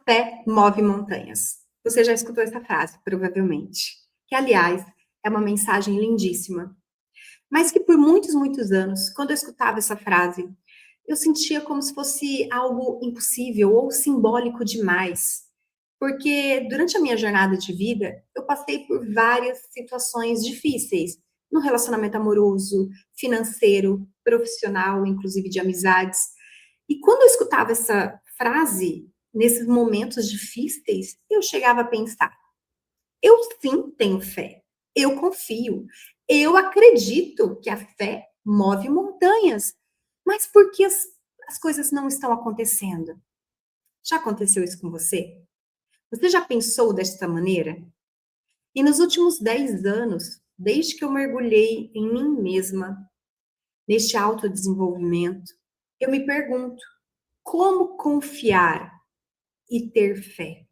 Fé move montanhas. Você já escutou essa frase, provavelmente. Que, aliás, é uma mensagem lindíssima. Mas que por muitos, muitos anos, quando eu escutava essa frase, eu sentia como se fosse algo impossível ou simbólico demais. Porque durante a minha jornada de vida, eu passei por várias situações difíceis, no relacionamento amoroso, financeiro, profissional, inclusive de amizades. E quando eu escutava essa frase, nesses momentos difíceis, eu chegava a pensar: eu sim tenho fé, eu confio, eu acredito que a fé move montanhas, mas por que as coisas não estão acontecendo? Já aconteceu isso com você? Você já pensou desta maneira? E nos últimos 10 anos, desde que eu mergulhei em mim mesma, neste autodesenvolvimento, eu me pergunto: como confiar e ter fé?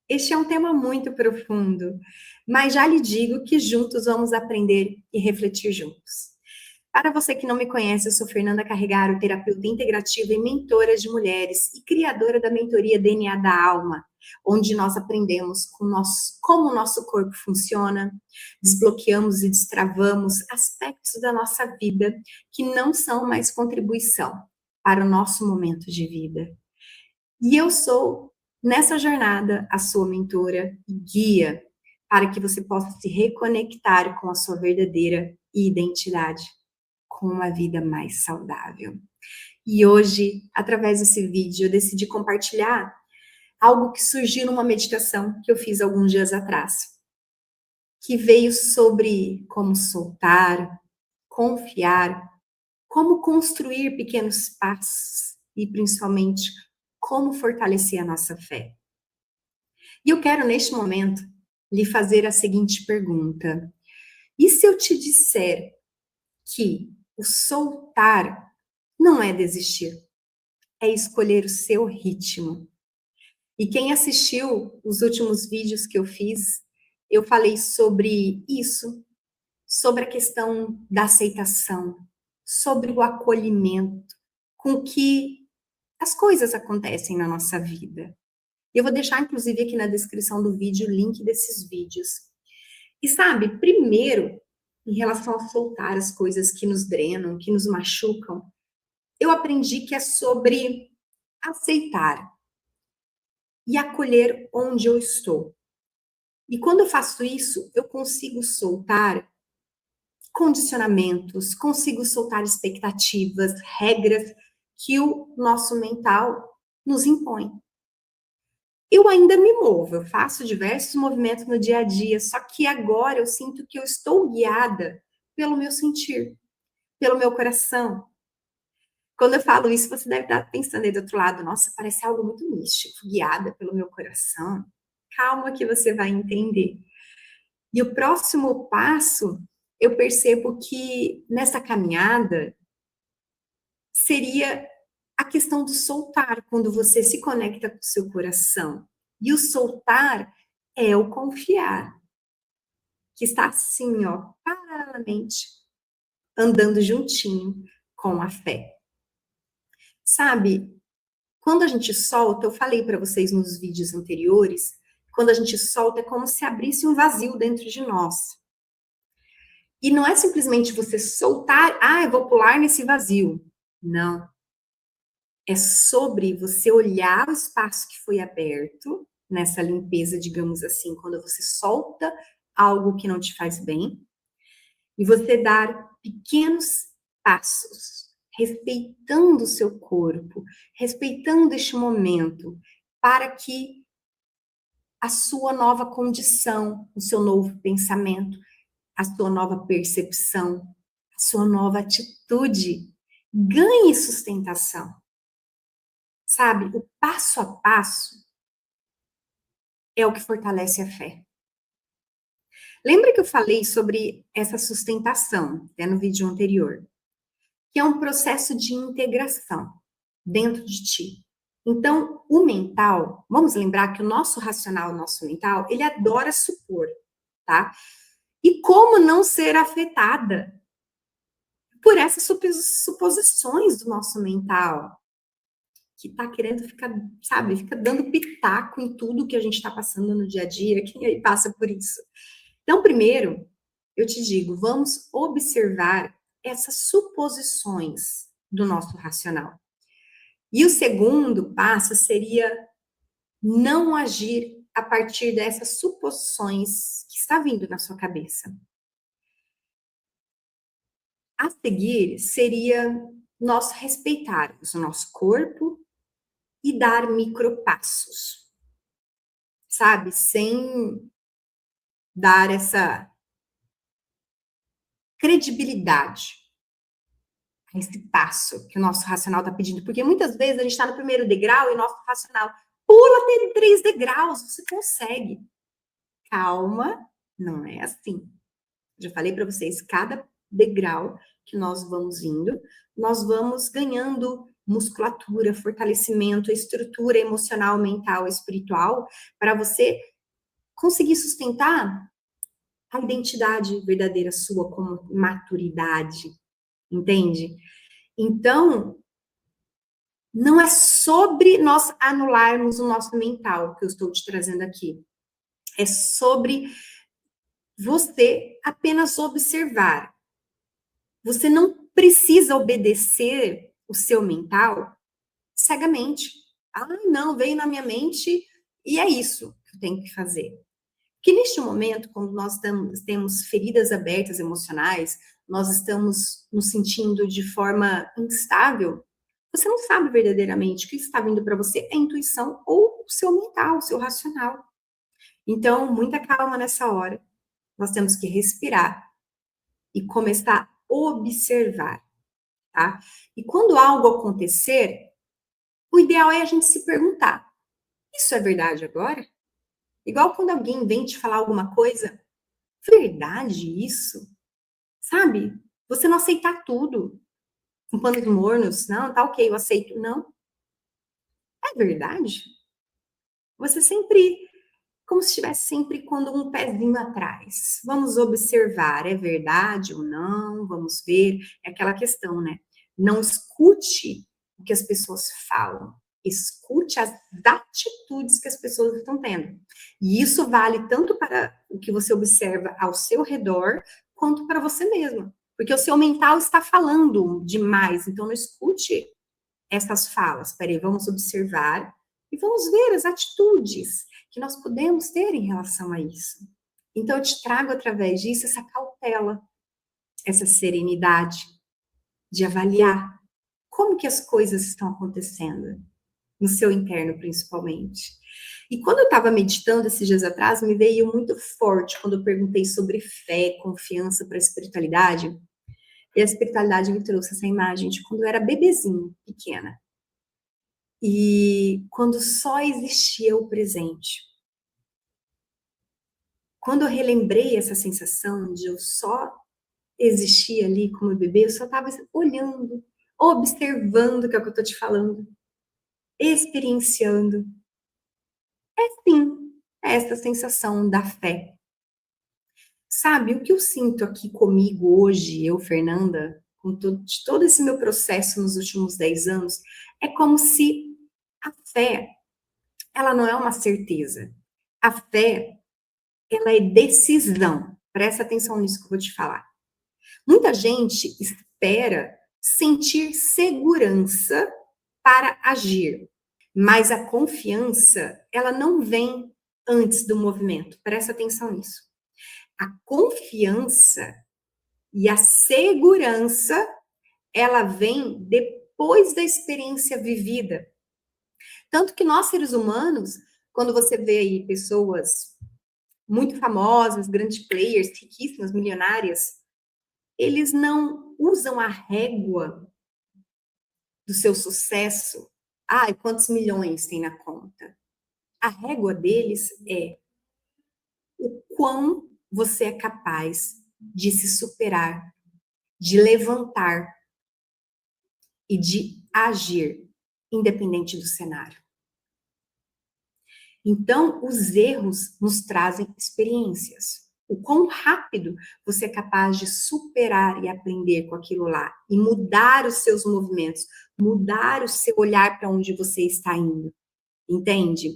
Este é um tema muito profundo, mas já lhe digo que juntos vamos aprender e refletir juntos. Para você que não me conhece, eu sou Fernanda Carregaro, terapeuta integrativa e mentora de mulheres e criadora da mentoria DNA da Alma, onde nós aprendemos como o nosso corpo funciona, desbloqueamos e destravamos aspectos da nossa vida que não são mais contribuição para o nosso momento de vida. E eu sou, nessa jornada, a sua mentora e guia para que você possa se reconectar com a sua verdadeira identidade, com uma vida mais saudável. E hoje, através desse vídeo, eu decidi compartilhar algo que surgiu numa meditação que eu fiz alguns dias atrás, que veio sobre como soltar, confiar, como construir pequenos passos e, principalmente, como fortalecer a nossa fé. E eu quero, neste momento, lhe fazer a seguinte pergunta: e se eu te disser que o soltar não é desistir, é escolher o seu ritmo? E quem assistiu os últimos vídeos que eu fiz, eu falei sobre isso, sobre a questão da aceitação, sobre o acolhimento, com que as coisas acontecem na nossa vida. Eu vou deixar, inclusive, aqui na descrição do vídeo o link desses vídeos. E sabe, primeiro, em relação a soltar as coisas que nos drenam, que nos machucam, eu aprendi que é sobre aceitar e acolher onde eu estou. E quando eu faço isso, eu consigo soltar condicionamentos, consigo soltar expectativas, regras que o nosso mental nos impõe. Eu ainda me movo, eu faço diversos movimentos no dia a dia, só que agora eu sinto que eu estou guiada pelo meu sentir, pelo meu coração. Quando eu falo isso, você deve estar pensando aí do outro lado: nossa, parece algo muito místico, guiada pelo meu coração. Calma que você vai entender. E o próximo passo, eu percebo que nessa caminhada seria a questão do soltar, quando você se conecta com o seu coração. E o soltar é o confiar, que está assim, ó, paralelamente, andando juntinho com a fé. Sabe, quando a gente solta, eu falei para vocês nos vídeos anteriores, quando a gente solta é como se abrisse um vazio dentro de nós. E não é simplesmente você soltar, eu vou pular nesse vazio. Não. É sobre você olhar o espaço que foi aberto, nessa limpeza, digamos assim, quando você solta algo que não te faz bem, e você dar pequenos passos, respeitando o seu corpo, respeitando este momento, para que a sua nova condição, o seu novo pensamento, a sua nova percepção, a sua nova atitude ganhe sustentação. Sabe, o passo a passo é o que fortalece a fé. Lembra que eu falei sobre essa sustentação, até no vídeo anterior, que é um processo de integração dentro de ti. Então, o mental, vamos lembrar que o nosso racional, o nosso mental, ele adora supor, tá? E como não ser afetada por essas suposições do nosso mental? que tá querendo ficar, sabe, fica dando pitaco em tudo que a gente está passando no dia a dia, quem aí passa por isso? Então, primeiro, eu te digo, vamos observar essas suposições do nosso racional. E o segundo passo seria não agir a partir dessas suposições que está vindo na sua cabeça. A seguir seria nós respeitarmos o nosso corpo e dar micropassos, sabe? Sem dar essa credibilidade a esse passo que o nosso racional está pedindo. Porque muitas vezes a gente está no primeiro degrau e o nosso racional pula ter 3 degraus, você consegue. Calma, não é assim. Já falei para vocês, cada degrau que nós vamos indo, nós vamos ganhando musculatura, fortalecimento, estrutura emocional, mental, espiritual, para você conseguir sustentar a identidade verdadeira sua como maturidade, entende? Então, não é sobre nós anularmos o nosso mental que eu estou te trazendo aqui. É sobre você apenas observar. Você não precisa obedecer o seu mental cegamente. Ah, não, veio na minha mente e é isso que eu tenho que fazer. Porque neste momento, quando nós temos feridas abertas emocionais, nós estamos nos sentindo de forma instável, você não sabe verdadeiramente o que está vindo para você, é a intuição ou o seu mental, o seu racional. Então, muita calma nessa hora. Nós temos que respirar e começar a observar, tá? E quando algo acontecer, o ideal é a gente se perguntar: isso é verdade agora? Igual quando alguém vem te falar alguma coisa, verdade isso? Sabe? Você não aceitar tudo com panos mornos, não, tá ok, eu aceito. Não, é verdade? Você sempre, como se estivesse sempre quando um pezinho atrás. Vamos observar, é verdade ou não? Vamos ver. É aquela questão, né? Não escute o que as pessoas falam. Escute as atitudes que as pessoas estão tendo. E isso vale tanto para o que você observa ao seu redor, quanto para você mesmo. Porque o seu mental está falando demais. Então, não escute essas falas. Peraí, vamos observar e vamos ver as atitudes que nós podemos ter em relação a isso. Então, eu te trago através disso essa cautela, essa serenidade de avaliar como que as coisas estão acontecendo, no seu interno principalmente. E quando eu estava meditando esses dias atrás, me veio muito forte quando eu perguntei sobre fé, confiança para a espiritualidade, e a espiritualidade me trouxe essa imagem de quando eu era bebezinho, pequena. E quando só existia o presente. Quando eu relembrei essa sensação de eu só existir ali como bebê, eu só estava olhando, observando, que é o que eu estou te falando, experienciando. É sim, é essa sensação da fé. Sabe, o que eu sinto aqui comigo hoje, eu, Fernanda, com de todo esse meu processo nos últimos 10 anos, é como se a fé, ela não é uma certeza. A fé, ela é decisão. Presta atenção nisso que eu vou te falar. Muita gente espera sentir segurança para agir, mas a confiança, ela não vem antes do movimento. Presta atenção nisso. A confiança e a segurança, ela vem depois da experiência vivida. Tanto que nós, seres humanos, quando você vê aí pessoas muito famosas, grandes players, riquíssimas, milionárias, eles não usam a régua do seu sucesso. Ah, quantos milhões tem na conta? A régua deles é o quão você é capaz de se superar, de levantar e de agir, independente do cenário. Então, os erros nos trazem experiências. o quão rápido você é capaz de superar e aprender com aquilo lá, e mudar os seus movimentos, mudar o seu olhar para onde você está indo, entende?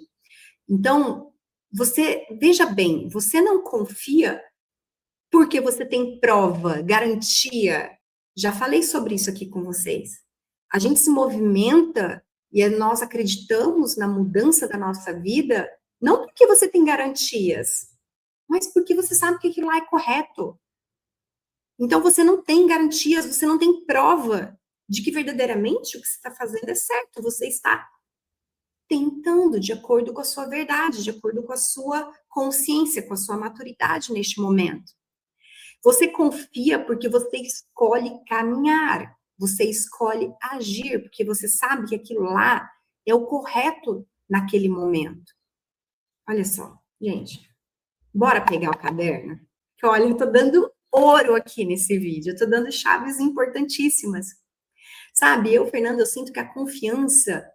Então, você, veja bem, você não confia porque você tem prova, garantia. Já falei sobre isso aqui com vocês. A gente se movimenta e nós acreditamos na mudança da nossa vida, não porque você tem garantias, mas porque você sabe que aquilo lá é correto. Então você não tem garantias, você não tem prova de que verdadeiramente o que você está fazendo é certo. Você está tentando de acordo com a sua verdade, de acordo com a sua consciência, com a sua maturidade neste momento. Você confia porque você escolhe caminhar, você escolhe agir, porque você sabe que aquilo lá é o correto naquele momento. Olha só, gente, bora pegar o caderno? Que olha, eu tô dando ouro aqui nesse vídeo, eu tô dando chaves importantíssimas. Sabe, Fernanda, eu sinto que a confiança,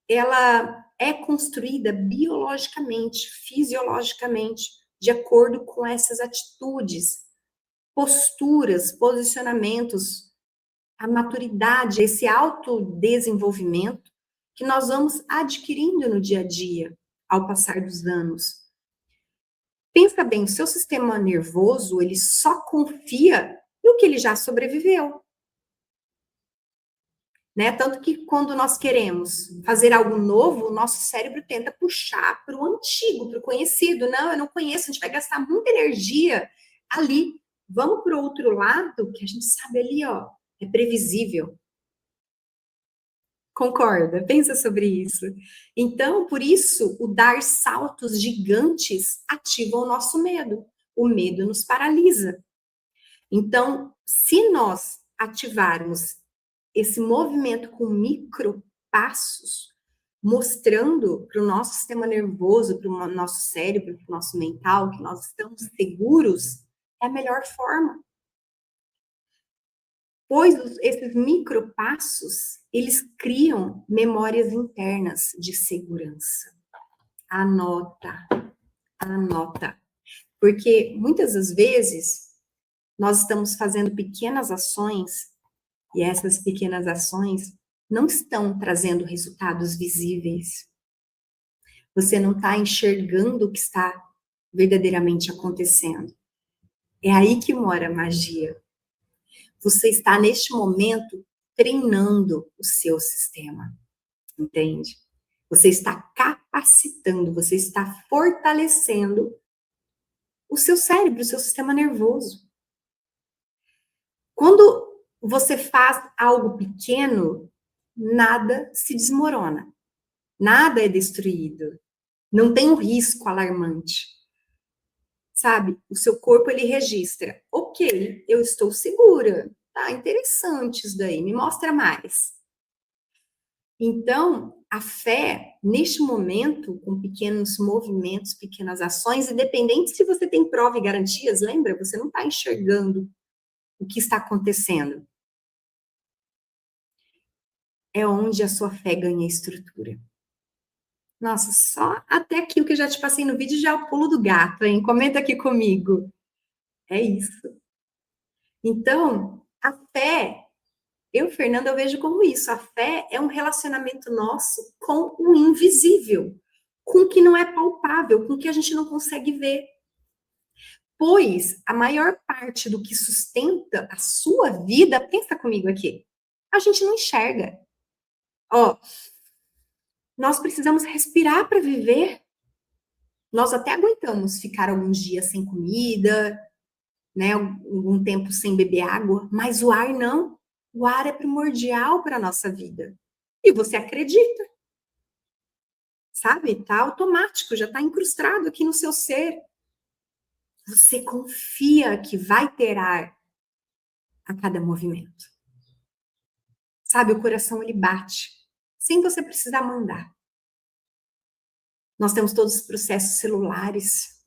ela é construída biologicamente, fisiologicamente, de acordo com essas atitudes, posturas, posicionamentos, a maturidade, esse autodesenvolvimento que nós vamos adquirindo no dia a dia, ao passar dos anos. Pensa bem, o seu sistema nervoso, ele só confia no que ele já sobreviveu. Né? Tanto que quando nós queremos fazer algo novo, o nosso cérebro tenta puxar para o antigo, para o conhecido. Não, eu não conheço, a gente vai gastar muita energia ali. Vamos para o outro lado, que a gente sabe ali, ó, é previsível. Concorda? Pensa sobre isso. Então, por isso, o dar saltos gigantes ativa o nosso medo. O medo nos paralisa. Então, se nós ativarmos esse movimento com micro passos, mostrando para o nosso sistema nervoso, para o nosso cérebro, para o nosso mental, que nós estamos seguros, é a melhor forma. Pois esses micropassos, eles criam memórias internas de segurança. Anota, anota. Porque muitas das vezes nós estamos fazendo pequenas ações e essas pequenas ações não estão trazendo resultados visíveis. Você não está enxergando o que está verdadeiramente acontecendo. É aí que mora a magia. Você está, neste momento, treinando o seu sistema, entende? Você está capacitando, você está fortalecendo o seu cérebro, o seu sistema nervoso. Quando você faz algo pequeno, nada se desmorona, nada é destruído, não tem um risco alarmante. Sabe? O seu corpo, ele registra. Ok, eu estou segura. Tá interessante isso daí, me mostra mais. Então, a fé, neste momento, com pequenos movimentos, pequenas ações, independente se você tem prova e garantias, lembra? Você não está enxergando o que está acontecendo. É onde a sua fé ganha estrutura. Nossa, só até aqui o que eu já te passei no vídeo já é o pulo do gato, hein? Comenta aqui comigo. É isso. Então, a fé, Fernanda, eu vejo como isso. A fé é um relacionamento nosso com o invisível, com o que não é palpável, com o que a gente não consegue ver. Pois a maior parte do que sustenta a sua vida, pensa comigo aqui, a gente não enxerga. Ó, nós precisamos respirar para viver. Nós até aguentamos ficar alguns dias sem comida, né, algum tempo sem beber água, mas o ar não. O ar é primordial para a nossa vida. E você acredita, sabe? Tá automático, já está incrustado aqui no seu ser. Você confia que vai ter ar a cada movimento. Sabe, o coração ele bate, sem você precisar mandar. Nós temos todos os processos celulares,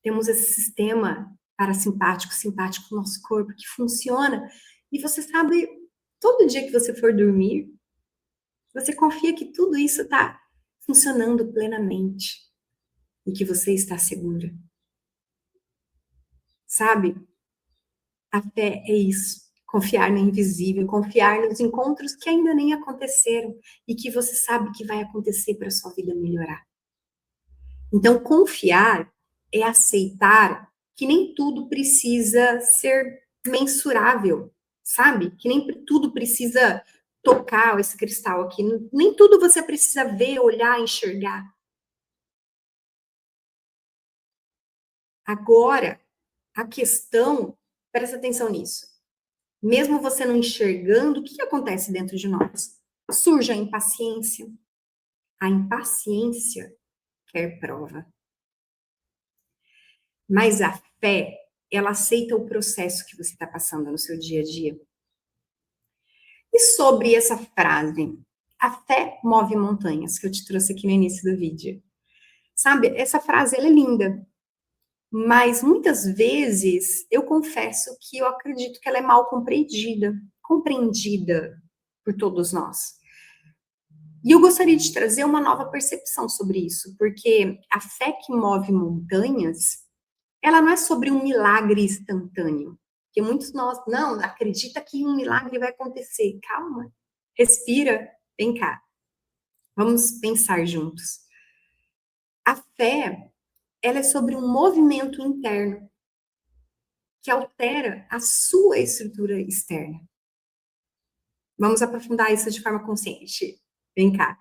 temos esse sistema parasimpático, simpático do nosso corpo que funciona. E você sabe, todo dia que você for dormir, você confia que tudo isso está funcionando plenamente e que você está segura. sabe? A fé é isso. Confiar no invisível, confiar nos encontros que ainda nem aconteceram e que você sabe que vai acontecer para sua vida melhorar. Então, confiar é aceitar que nem tudo precisa ser mensurável, sabe? Que nem tudo precisa tocar esse cristal aqui, nem tudo você precisa ver, olhar, enxergar. Agora, a questão, presta atenção nisso. Mesmo você não enxergando, o que acontece dentro de nós? Surge a impaciência. A impaciência quer prova. Mas a fé, ela aceita o processo que você está passando no seu dia a dia. E sobre essa frase, a fé move montanhas, que eu te trouxe aqui no início do vídeo. Sabe, essa frase, ela é linda. Mas muitas vezes, eu confesso que eu acredito que ela é mal compreendida por todos nós. E eu gostaria de trazer uma nova percepção sobre isso, porque a fé que move montanhas, ela não é sobre um milagre instantâneo. Porque muitos de nós, não, acredita que um milagre vai acontecer. Calma, respira, vem cá. Vamos pensar juntos. A fé, ela é sobre um movimento interno que altera a sua estrutura externa. Vamos aprofundar isso de forma consciente. Vem cá.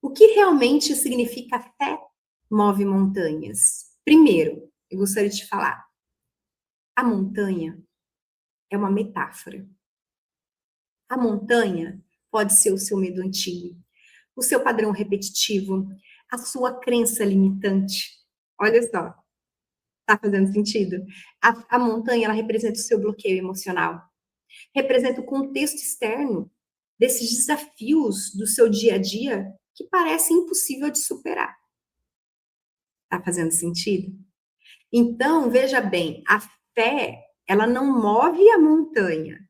O que realmente significa fé move montanhas? Primeiro, eu gostaria de falar, a montanha é uma metáfora. A montanha pode ser o seu medo antigo, o seu padrão repetitivo, a sua crença limitante. Olha só, tá fazendo sentido? A montanha, ela representa o seu bloqueio emocional, representa o contexto externo desses desafios do seu dia a dia que parece impossível de superar. Tá fazendo sentido? Então, veja bem, a fé, ela não move a montanha.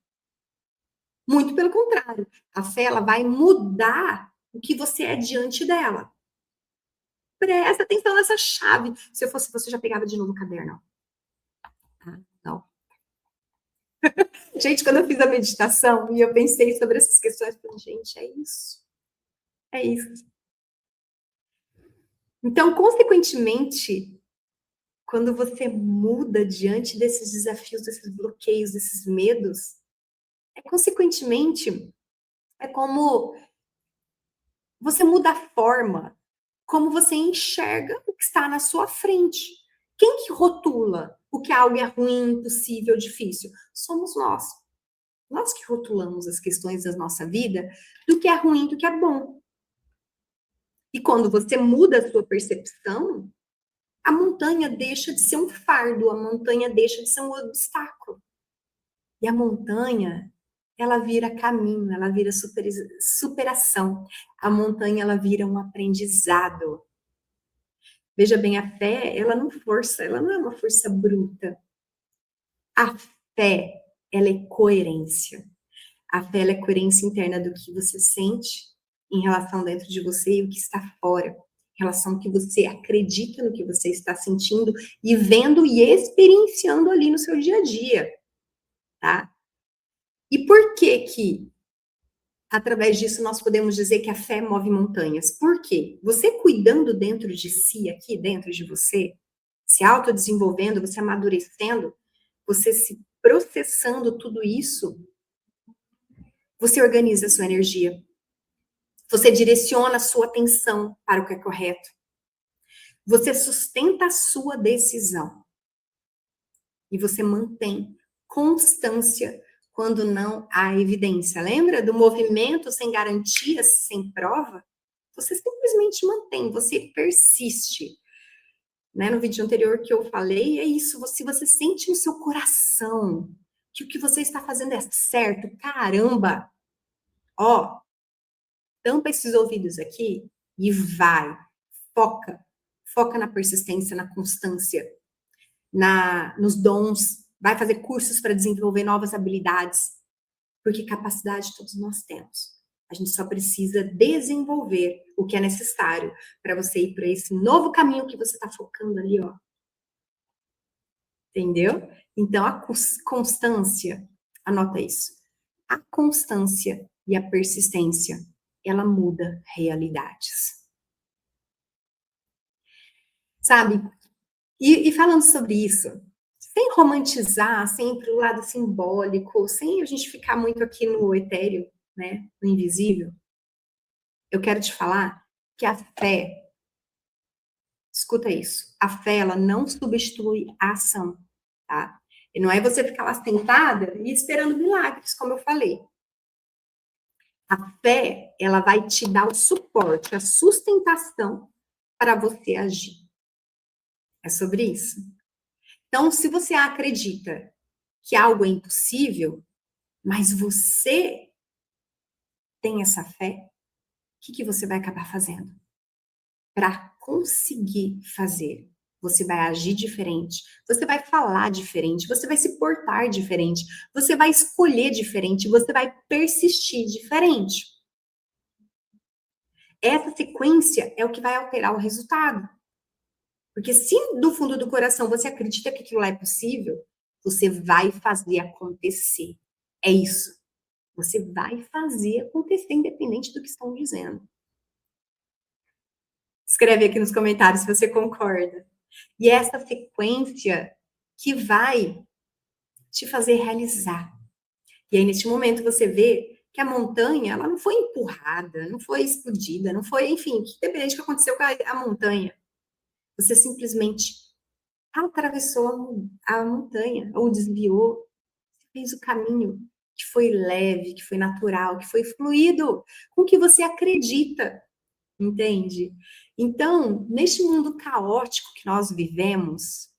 Muito pelo contrário, a fé, ela vai mudar o que você é diante dela. Presta atenção nessa chave. Se eu fosse você, já pegava de novo o caderno. Ah, não. Gente, quando eu fiz a meditação e eu pensei sobre essas questões, eu falei, gente, é isso. É isso. Então, consequentemente, quando você muda diante desses desafios, desses bloqueios, desses medos, consequentemente, é como você muda a forma como você enxerga o que está na sua frente. Quem que rotula o que algo é ruim, impossível, difícil? Somos nós. Nós que rotulamos as questões da nossa vida do que é ruim, do que é bom. E quando você muda a sua percepção, a montanha deixa de ser um fardo, a montanha deixa de ser um obstáculo. E a montanha, ela vira caminho, ela vira superação. A montanha, ela vira um aprendizado. Veja bem, a fé, ela não é uma força bruta. A fé, ela é coerência. A fé, ela é coerência interna do que você sente em relação dentro de você e o que está fora. Em relação ao que você acredita no que você está sentindo e vendo e experienciando ali no seu dia a dia, tá? E por que que, através disso, nós podemos dizer que a fé move montanhas? Por quê? Você cuidando dentro de si, aqui dentro de você, se autodesenvolvendo, você amadurecendo, você se processando tudo isso, você organiza a sua energia. Você direciona a sua atenção para o que é correto. Você sustenta a sua decisão. E você mantém constância quando não há evidência. Lembra do movimento sem garantias, sem prova? Você simplesmente mantém, você persiste. Né? No vídeo anterior que eu falei, é isso, se você sente no seu coração que o que você está fazendo é certo, caramba, ó, tampa esses ouvidos aqui e vai, foca na persistência, na constância, nos dons, vai fazer cursos para desenvolver novas habilidades, porque capacidade todos nós temos. A gente só precisa desenvolver o que é necessário para você ir para esse novo caminho que você está focando ali, ó. entendeu? Então, a constância, anota isso. A constância e a persistência, ela muda realidades. Sabe? E falando sobre isso, sem romantizar sempre o lado simbólico, sem a gente ficar muito aqui no etéreo, né, no invisível, eu quero te falar que a fé, escuta isso, a fé, ela não substitui a ação, tá? E não é você ficar lá sentada e esperando milagres, como eu falei. A fé, ela vai te dar o suporte, a sustentação para você agir. É sobre isso. Então, se você acredita que algo é impossível, mas você tem essa fé, o que você vai acabar fazendo? Para conseguir fazer, você vai agir diferente, você vai falar diferente, você vai se portar diferente, você vai escolher diferente, você vai persistir diferente. Essa sequência é o que vai alterar o resultado. Porque se do fundo do coração você acredita que aquilo lá é possível, você vai fazer acontecer. É isso. Você vai fazer acontecer, independente do que estão dizendo. Escreve aqui nos comentários se você concorda. E essa sequência que vai te fazer realizar. E aí, neste momento, você vê que a montanha, ela não foi empurrada, não foi explodida, não foi, enfim, independente do que aconteceu com a montanha. Você simplesmente atravessou a montanha, ou desviou, fez o caminho que foi leve, que foi natural, que foi fluido, com o que você acredita, entende? Então, neste mundo caótico que nós vivemos,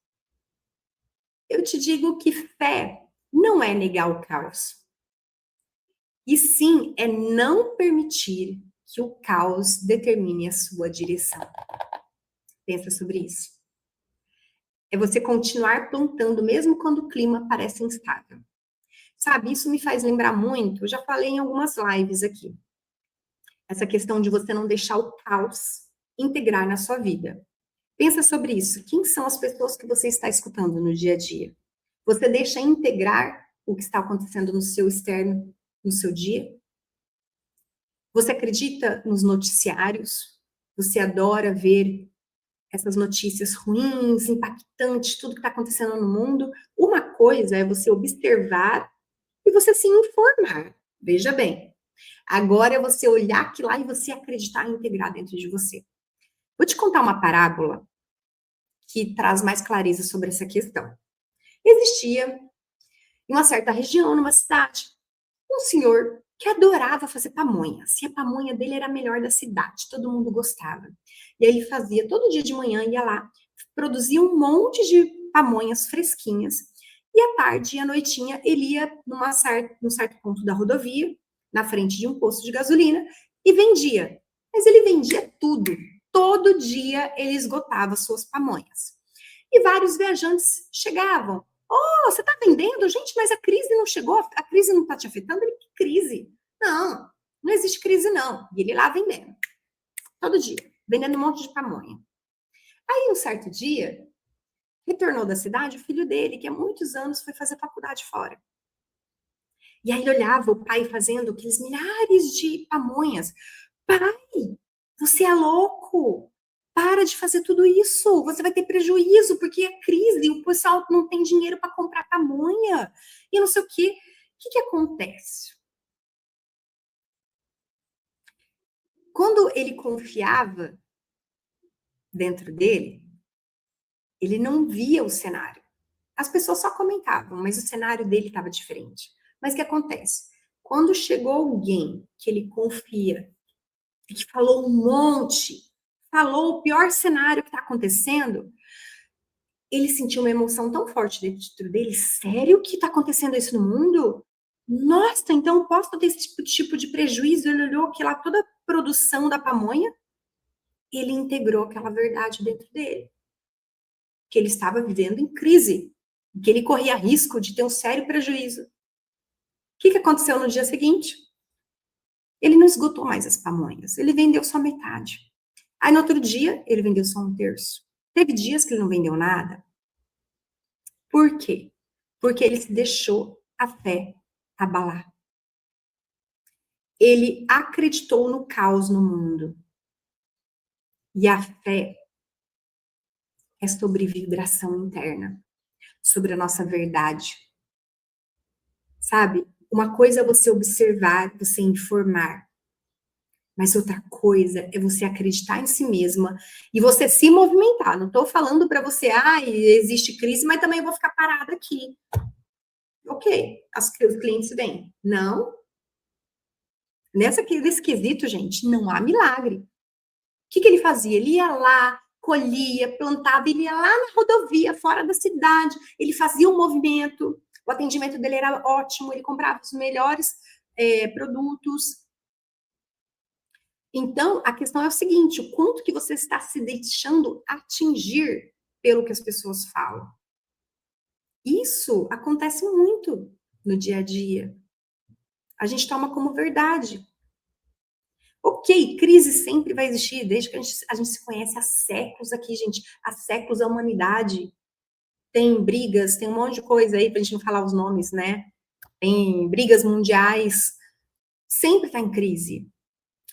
eu te digo que fé não é negar o caos, e sim é não permitir que o caos determine a sua direção. Pensa sobre isso. É você continuar plantando mesmo quando o clima parece instável. Sabe, isso me faz lembrar muito, eu já falei em algumas lives aqui, essa questão de você não deixar o caos integrar na sua vida. Pensa sobre isso. Quem são as pessoas que você está escutando no dia a dia? Você deixa integrar o que está acontecendo no seu externo, no seu dia? Você acredita nos noticiários? Você adora ver essas notícias ruins, impactantes, tudo que está acontecendo no mundo? Uma coisa é você observar e você se informar. Veja bem. Agora é você olhar aquilo lá e você acreditar e integrar dentro de você. Vou te contar uma parábola que traz mais clareza sobre essa questão. Existia, em uma certa região, numa cidade, um senhor que adorava fazer pamonhas. E a pamonha dele era a melhor da cidade, todo mundo gostava. E aí ele fazia, todo dia de manhã, ia lá, produzia um monte de pamonhas fresquinhas. E à tarde e à noitinha, ele ia num certo ponto da rodovia, na frente de um posto de gasolina, e vendia. Mas ele vendia tudo. Todo dia ele esgotava suas pamonhas. E vários viajantes chegavam. Oh, você está vendendo? Gente, mas a crise não chegou, a crise não está te afetando? Ele, que crise? Não, não existe crise não. E ele lá vendendo, todo dia, vendendo um monte de pamonha. Aí, um certo dia, retornou da cidade o filho dele, que há muitos anos foi fazer faculdade fora. E aí ele olhava o pai fazendo aqueles milhares de pamonhas. Pai, você é louco! Para de fazer tudo isso, você vai ter prejuízo, porque é crise, o pessoal não tem dinheiro para comprar pamonha, e não sei o quê. O que acontece? Quando ele confiava dentro dele, ele não via o cenário. As pessoas só comentavam, mas o cenário dele estava diferente. Mas o que acontece? Quando chegou alguém que ele confia, e que falou um monte, falou o pior cenário que está acontecendo, ele sentiu uma emoção tão forte dentro dele. Sério que está acontecendo isso no mundo? Nossa, então eu posso ter esse tipo de prejuízo? Ele olhou aqui lá, toda a produção da pamonha, e ele integrou aquela verdade dentro dele. Que ele estava vivendo em crise, que ele corria risco de ter um sério prejuízo. O que aconteceu no dia seguinte? Ele não esgotou mais as pamonhas, ele vendeu só metade. Aí no outro dia, ele vendeu só um terço. Teve dias que ele não vendeu nada. Por quê? Porque ele se deixou a fé abalar. Ele acreditou no caos no mundo. E a fé é sobre vibração interna, sobre a nossa verdade. Sabe? Uma coisa é você observar, você informar. Mas outra coisa é você acreditar em si mesma e você se movimentar. Não estou falando para você, existe crise, mas também vou ficar parada aqui. Ok, os clientes vêm. Não. Nesse quesito, gente, não há milagre. O que ele fazia? Ele ia lá, colhia, plantava, ele ia lá na rodovia, fora da cidade, ele fazia um movimento, o atendimento dele era ótimo, ele comprava os melhores produtos. Então, a questão é o seguinte, o quanto que você está se deixando atingir pelo que as pessoas falam. Isso acontece muito no dia a dia. A gente toma como verdade. Ok, crise sempre vai existir, desde que a gente se conhece há séculos aqui, gente. Há séculos a humanidade tem brigas, tem um monte de coisa aí, pra gente não falar os nomes, né? Tem brigas mundiais, sempre está em crise.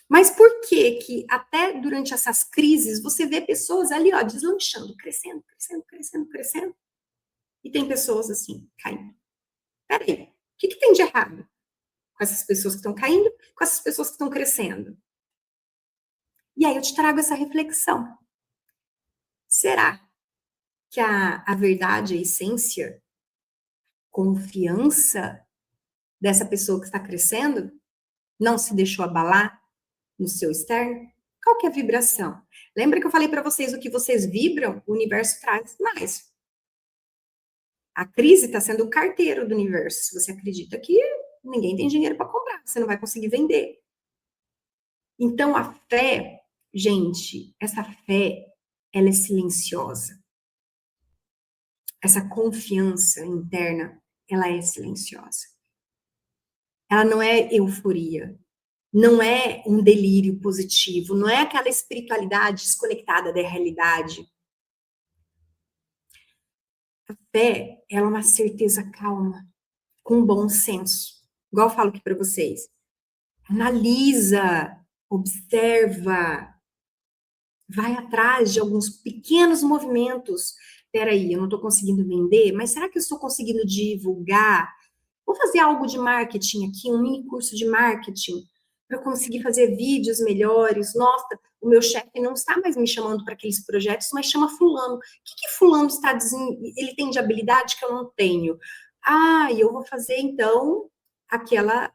Mas por que que até durante essas crises você vê pessoas ali, ó, deslanchando, crescendo, crescendo, crescendo, crescendo, e tem pessoas assim, caindo. Peraí, o que tem de errado com essas pessoas que estão caindo, com essas pessoas que estão crescendo? E aí eu te trago essa reflexão. Será que a verdade, a essência, confiança dessa pessoa que está crescendo não se deixou abalar no seu externo? Qual que é a vibração? Lembra que eu falei para vocês o que vocês vibram, o universo traz mais. A crise está sendo o carteiro do universo. Se você acredita que ninguém tem dinheiro para comprar, você não vai conseguir vender. Então, a fé, gente, essa fé, ela é silenciosa. Essa confiança interna, ela é silenciosa. Ela não é euforia. Não é um delírio positivo. Não é aquela espiritualidade desconectada da realidade. A fé, ela é uma certeza calma, com bom senso. Igual eu falo aqui para vocês. Analisa, observa, vai atrás de alguns pequenos movimentos. Peraí, eu não estou conseguindo vender, mas será que eu estou conseguindo divulgar? Vou fazer algo de marketing aqui, um mini curso de marketing, para eu conseguir fazer vídeos melhores. Nossa, o meu chefe não está mais me chamando para aqueles projetos, mas chama fulano. O que fulano está dizendo? Ele tem de habilidade que eu não tenho. E eu vou fazer, então, aquela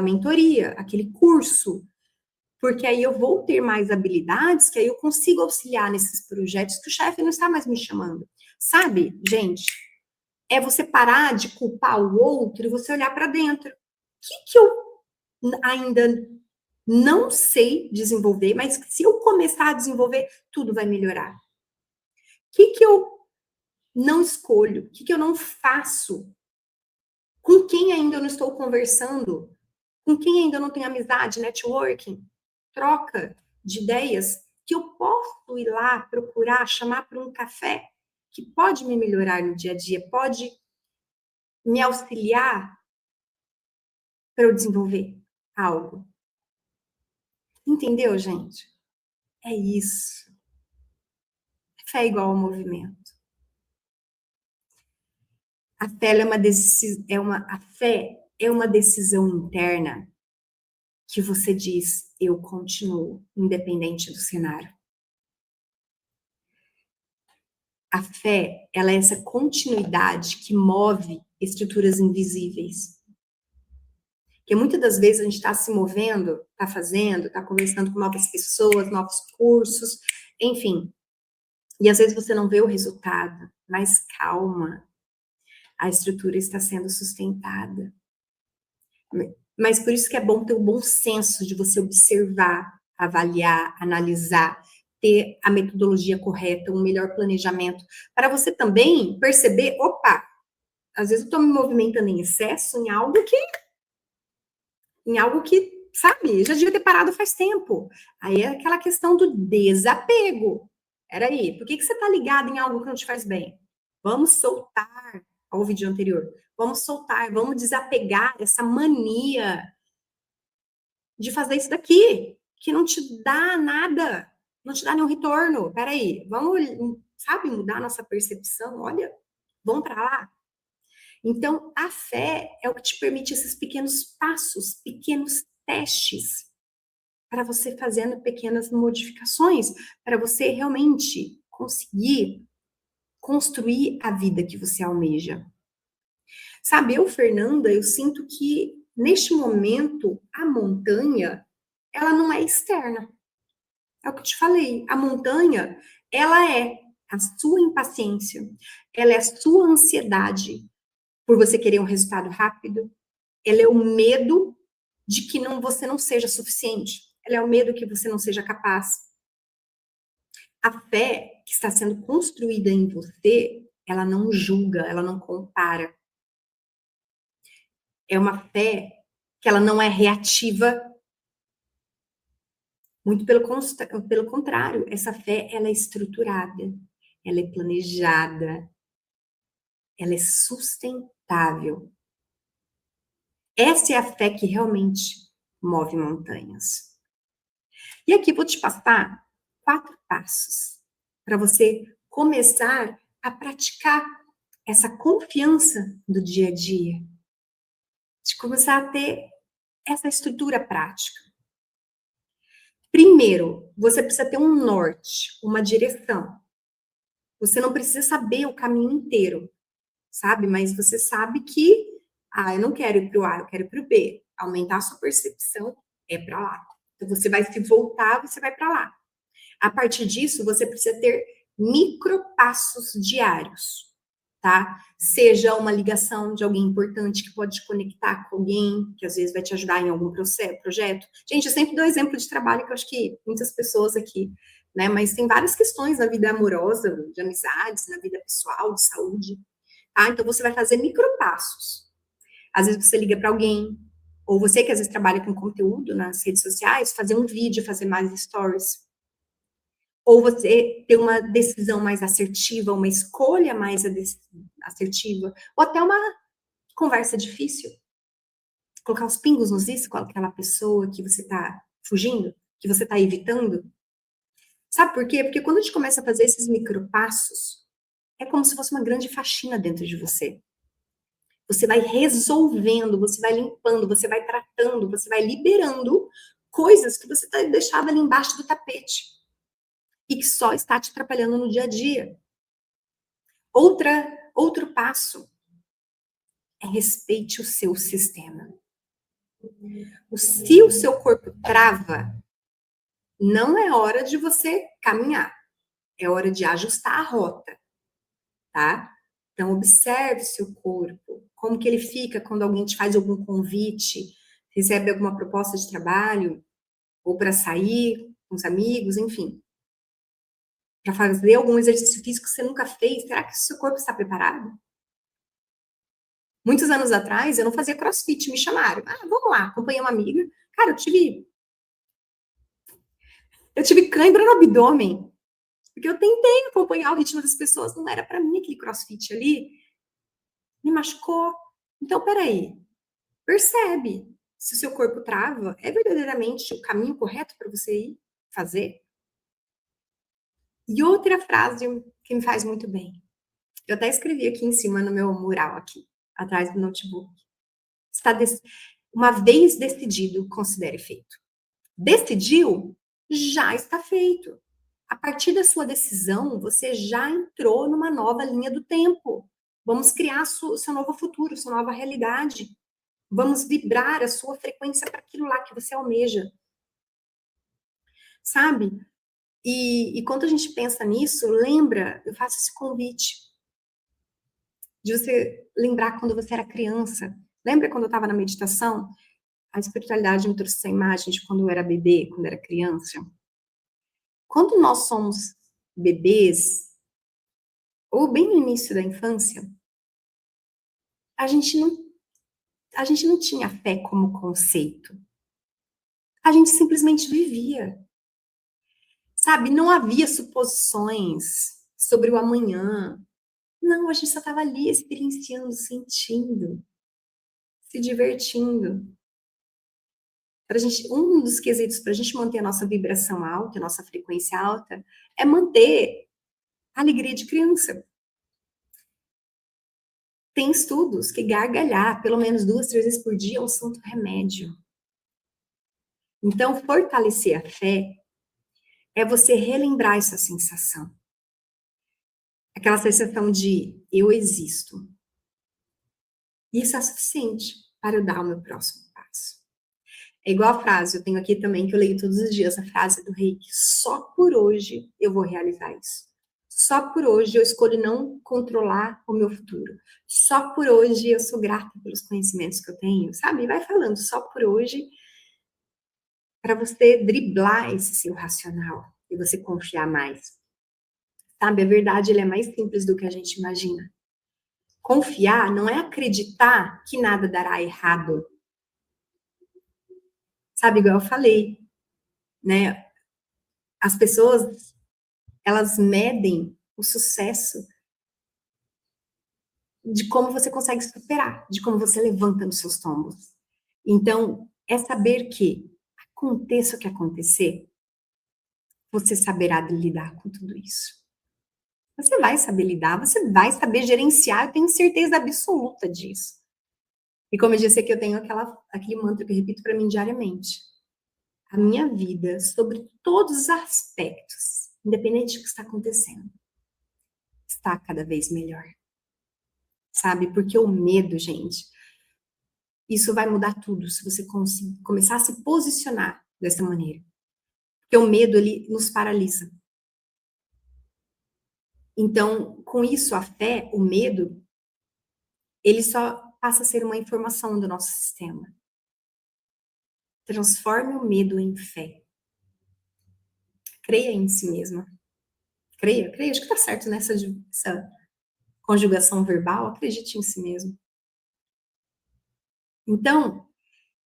mentoria, aquele curso, porque aí eu vou ter mais habilidades, que aí eu consigo auxiliar nesses projetos que o chefe não está mais me chamando. Sabe, gente, é você parar de culpar o outro e você olhar para dentro. O que eu ainda não sei desenvolver, mas se eu começar a desenvolver, tudo vai melhorar. O que eu não escolho? O que eu não faço? Com quem ainda eu não estou conversando? Com quem ainda eu não tenho amizade, networking? Troca de ideias que eu posso ir lá procurar, chamar para um café, que pode me melhorar no dia a dia, pode me auxiliar para eu desenvolver algo. Entendeu, gente? É isso. Fé é igual ao movimento. A fé é uma decisão interna que você diz, eu continuo, independente do cenário. A fé, ela é essa continuidade que move estruturas invisíveis. Porque muitas das vezes a gente está se movendo, está fazendo, está conversando com novas pessoas, novos cursos, enfim. E às vezes você não vê o resultado, mas calma, a estrutura está sendo sustentada. Mas por isso que é bom ter o bom senso de você observar, avaliar, analisar, ter a metodologia correta, um melhor planejamento, para você também perceber, opa, às vezes eu estou me movimentando em excesso em algo que, sabe, já devia ter parado faz tempo. Aí é aquela questão do desapego. Peraí, por que você está ligado em algo que não te faz bem? Vamos soltar, ao vídeo anterior, vamos soltar, vamos desapegar essa mania de fazer isso daqui, que não te dá nada, não te dá nenhum retorno. Espera aí, vamos, sabe, mudar a nossa percepção? Olha, vamos para lá. Então, a fé é o que te permite esses pequenos passos, pequenos testes, para você fazendo pequenas modificações, para você realmente conseguir construir a vida que você almeja. Sabe, eu, Fernanda, eu sinto que neste momento a montanha, ela não é externa. É o que eu te falei. A montanha, ela é a sua impaciência, ela é a sua ansiedade por você querer um resultado rápido, ela é o medo de que você não seja suficiente, ela é o medo que você não seja capaz. A fé que está sendo construída em você, ela não julga, ela não compara. É uma fé que ela não é reativa, muito pelo contrário, essa fé ela é estruturada, ela é planejada, ela é sustentável. Essa é a fé que realmente move montanhas. E aqui vou te passar 4 passos para você começar a praticar essa confiança do dia a dia, de começar a ter essa estrutura prática. Primeiro, você precisa ter um norte, uma direção. Você não precisa saber o caminho inteiro, sabe? Mas você sabe que, eu não quero ir para o A, eu quero ir para o B. Aumentar a sua percepção é para lá. Então, você vai se voltar, você vai para lá. A partir disso, você precisa ter micropassos diários, tá? Seja uma ligação de alguém importante que pode te conectar com alguém, que às vezes vai te ajudar em algum projeto. Gente, eu sempre dou exemplo de trabalho que eu acho que muitas pessoas aqui, né? Mas tem várias questões na vida amorosa, de amizades, na vida pessoal, de saúde, tá? Então você vai fazer micropassos. Às vezes você liga para alguém, ou você que às vezes trabalha com conteúdo nas redes sociais, fazer um vídeo, fazer mais stories. Ou você ter uma decisão mais assertiva, uma escolha mais assertiva, ou até uma conversa difícil. Colocar os pingos nos is com aquela pessoa que você está fugindo, que você está evitando. Sabe por quê? Porque quando a gente começa a fazer esses micropassos, é como se fosse uma grande faxina dentro de você. Você vai resolvendo, você vai limpando, você vai tratando, você vai liberando coisas que você deixava ali embaixo do tapete e que só está te atrapalhando no dia a dia. Outro passo é respeite o seu sistema. Se o seu corpo trava, não é hora de você caminhar, é hora de ajustar a rota, tá? Então, observe seu corpo, como que ele fica quando alguém te faz algum convite, recebe alguma proposta de trabalho, ou para sair com os amigos, enfim. Para fazer algum exercício físico que você nunca fez, será que o seu corpo está preparado? Muitos anos atrás, eu não fazia crossfit, me chamaram. Vamos lá, acompanhei uma amiga. Cara, eu tive cãibra no abdômen, porque eu tentei acompanhar o ritmo das pessoas, não era para mim aquele crossfit ali, me machucou. Então, peraí, percebe se o seu corpo trava, é verdadeiramente o caminho correto para você ir fazer? E outra frase que me faz muito bem, eu até escrevi aqui em cima no meu mural aqui, atrás do notebook. Uma vez decidido, considere feito. Decidiu, já está feito. A partir da sua decisão, você já entrou numa nova linha do tempo. Vamos criar seu novo futuro, sua nova realidade. Vamos vibrar a sua frequência para aquilo lá que você almeja. Sabe? E quando a gente pensa nisso, lembra, eu faço esse convite de você lembrar quando você era criança. Lembra quando eu estava na meditação? A espiritualidade me trouxe essa imagem de quando eu era bebê, quando eu era criança. Quando nós somos bebês, ou bem no início da infância, a gente não tinha fé como conceito. A gente simplesmente vivia. Sabe, não havia suposições sobre o amanhã. Não, a gente só estava ali experienciando, sentindo, se divertindo. Um dos quesitos para a gente manter a nossa vibração alta, a nossa frequência alta, é manter a alegria de criança. Tem estudos que gargalhar pelo menos 2, 3 vezes por dia é um santo remédio. Então, fortalecer a fé é você relembrar essa sensação. Aquela sensação de eu existo. Isso é suficiente para eu dar o meu próximo passo. É igual a frase, eu tenho aqui também, que eu leio todos os dias, a frase do Reiki: só por hoje eu vou realizar isso. Só por hoje eu escolho não controlar o meu futuro. Só por hoje eu sou grata pelos conhecimentos que eu tenho, sabe? Vai falando, só por hoje, para você driblar esse seu racional e você confiar mais. Sabe, a verdade ela é mais simples do que a gente imagina. Confiar não é acreditar que nada dará errado. Sabe, igual eu falei, né? As pessoas, elas medem o sucesso de como você consegue superar, de como você levanta nos seus tombos. Então, é saber que, aconteça o que acontecer, você saberá lidar com tudo isso. Você vai saber lidar, você vai saber gerenciar, eu tenho certeza absoluta disso. E como eu disse aqui, eu tenho aquele mantra que eu repito para mim diariamente. A minha vida, sobre todos os aspectos, independente do que está acontecendo, está cada vez melhor. Sabe? Porque o medo, gente, isso vai mudar tudo se você começar a se posicionar dessa maneira. Porque o medo, ele nos paralisa. Então, com isso, a fé, o medo, ele só passa a ser uma informação do nosso sistema. Transforme o medo em fé. Creia em si mesma. Creia, acho que tá certo nessa conjugação verbal, acredite em si mesmo. Então,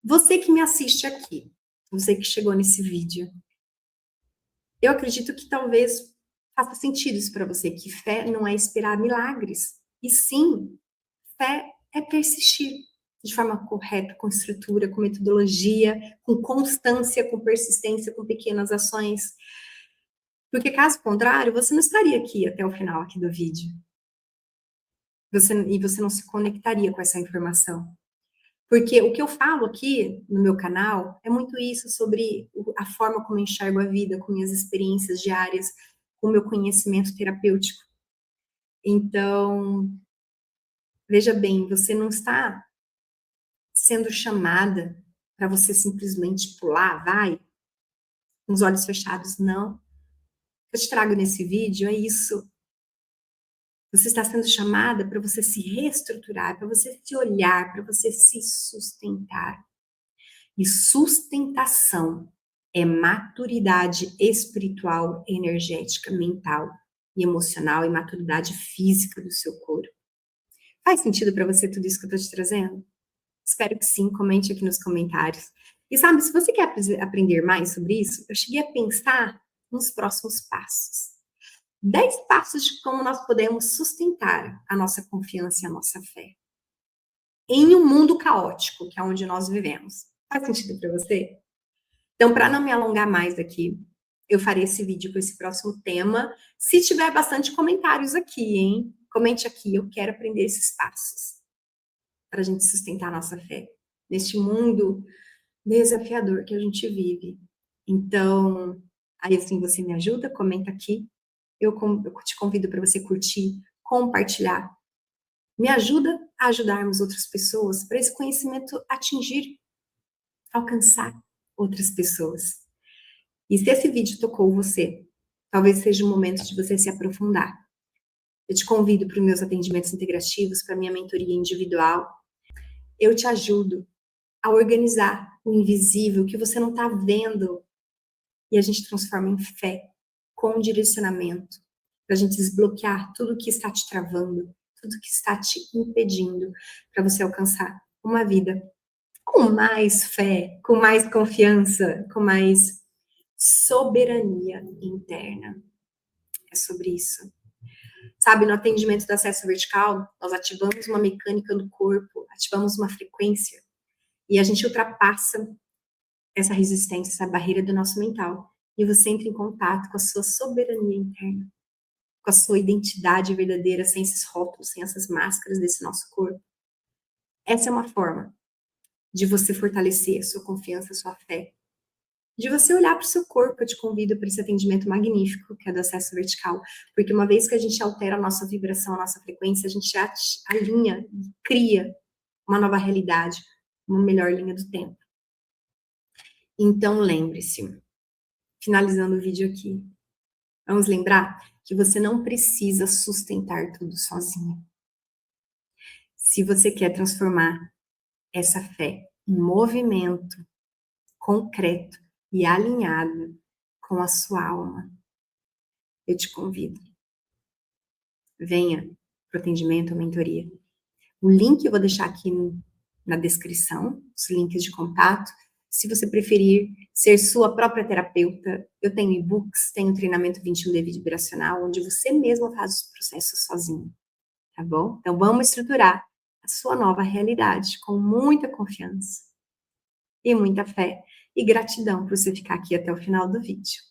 você que me assiste aqui, você que chegou nesse vídeo, eu acredito que talvez faça sentido isso para você, que fé não é esperar milagres, e sim, fé é persistir de forma correta, com estrutura, com metodologia, com constância, com persistência, com pequenas ações. Porque caso contrário, você não estaria aqui até o final aqui do vídeo. E você não se conectaria com essa informação. Porque o que eu falo aqui no meu canal é muito isso sobre a forma como eu enxergo a vida, com minhas experiências diárias, com o meu conhecimento terapêutico. Então, veja bem, você não está sendo chamada para você simplesmente pular, vai, com os olhos fechados, não. O que eu te trago nesse vídeo é isso. Você está sendo chamada para você se reestruturar, para você se olhar, para você se sustentar. E sustentação é maturidade espiritual, energética, mental e emocional e maturidade física do seu corpo. Faz sentido para você tudo isso que eu estou te trazendo? Espero que sim, comente aqui nos comentários. E sabe, se você quer aprender mais sobre isso, eu cheguei a pensar nos próximos passos. 10 passos de como nós podemos sustentar a nossa confiança e a nossa fé. Em um mundo caótico, que é onde nós vivemos. Faz sentido para você? Então, para não me alongar mais aqui, eu farei esse vídeo com esse próximo tema. Se tiver bastante comentários aqui, hein? Comente aqui, eu quero aprender esses passos para a gente sustentar a nossa fé neste mundo desafiador que a gente vive. Então, aí assim você me ajuda, comenta aqui. Eu te convido para você curtir, compartilhar. Me ajuda a ajudarmos outras pessoas para esse conhecimento atingir, alcançar outras pessoas. E se esse vídeo tocou você, talvez seja o momento de você se aprofundar. Eu te convido para os meus atendimentos integrativos, para a minha mentoria individual. Eu te ajudo a organizar o invisível que você não está vendo e a gente transforma em fé, com direcionamento, para a gente desbloquear tudo que está te travando, tudo que está te impedindo para você alcançar uma vida com mais fé, com mais confiança, com mais soberania interna. É sobre isso. Sabe, no atendimento do acesso vertical, nós ativamos uma mecânica do corpo, ativamos uma frequência, e a gente ultrapassa essa resistência, essa barreira do nosso mental. E você entra em contato com a sua soberania interna, com a sua identidade verdadeira, sem esses rótulos, sem essas máscaras desse nosso corpo. Essa é uma forma de você fortalecer a sua confiança, a sua fé. De você olhar para o seu corpo. Eu te convido para esse atendimento magnífico, que é do acesso vertical, porque uma vez que a gente altera a nossa vibração, a nossa frequência, a gente já alinha e cria uma nova realidade, uma melhor linha do tempo. Então, lembre-se, finalizando o vídeo aqui, vamos lembrar que você não precisa sustentar tudo sozinho. Se você quer transformar essa fé em movimento concreto e alinhado com a sua alma, eu te convido. Venha para o atendimento ou mentoria. O link eu vou deixar aqui na descrição, os links de contato. Se você preferir ser sua própria terapeuta, eu tenho e-books, tenho o treinamento 21D vibracional, onde você mesmo faz os processos sozinho, tá bom? Então vamos estruturar a sua nova realidade com muita confiança e muita fé e gratidão por você ficar aqui até o final do vídeo.